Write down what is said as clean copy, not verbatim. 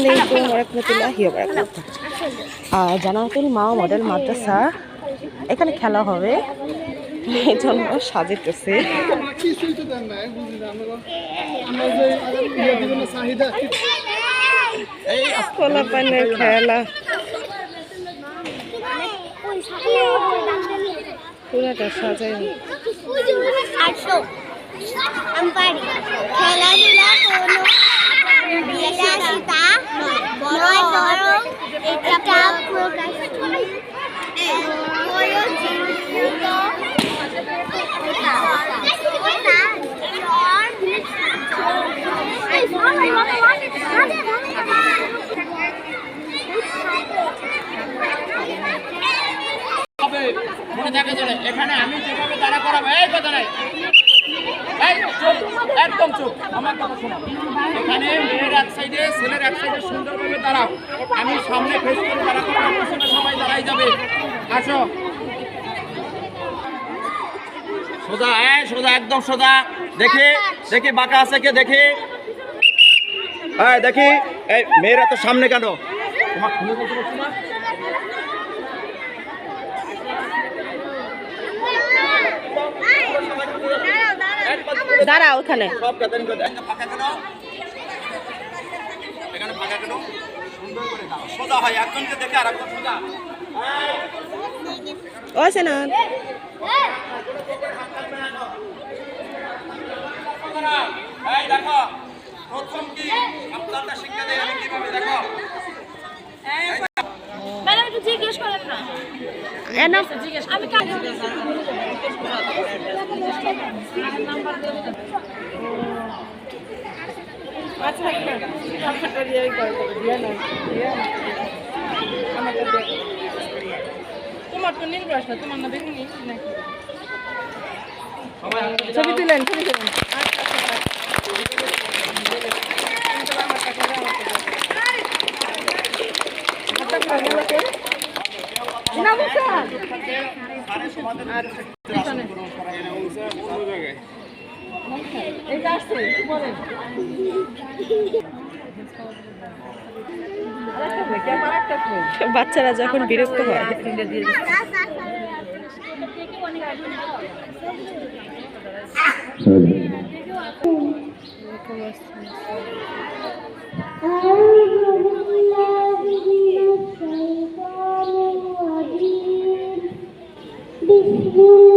আসসালামু আলাইকুম ওয়া রাহমাতুল্লাহি ওয়া বারাকাতুহু। জান্নাতুল মাওয়া মডেল মাদ্রাসা এখানে খেলা হবে, এই জন্য সাজিতেছে। পোলাপানের খেলা পুরাটা সাজাই খেলাধুলা মনে থাকে চলে এখানে আমি যেভাবে দাঁড়া করাবো এই কথা নাই, একদম চুপ, আমার কথা শোনো। এখানে মেয়ের এক সাইডে ছেলের এক সাইডে সুন্দরভাবে দাঁড়াও, আমি সামনে ফেস করে দাঁড়া করবো, পিছনে সবাই দাঁড়াই যাবে। আসো সোজা, সোজা, একদম সোজা। দেখি দেখি বাঁকা আছে কে দেখি, হ্যাঁ দেখি। এই মেয়েরা তো সামনে কেন, তোমার খুলে বলতে পারছি না। দাঁড়া ওখানে সব ফাঁকা কেন, এখানে ফাঁকা কেন, সুন্দর করে দাও, সোজা হয়, একজনকে দেখে আর একজন সোজা। ও সেনা এই দেখো প্রথম কি আপনারা শিক্ষা দেয়, আমি কিভাবে দেখো ম্যাডাম একটু জিজ্ঞেস করেন না, এনা আমি আচ্ছা আমারটা দিয়ে দিয়া না আমারটা দিয়ে তোমার তো নীল ব্রাশ না, তোমার না দেখিনি নাকি ছবি তুলেন ছবি তুলেন। বাচ্চারা যখন বিরক্ত হয় بسم الله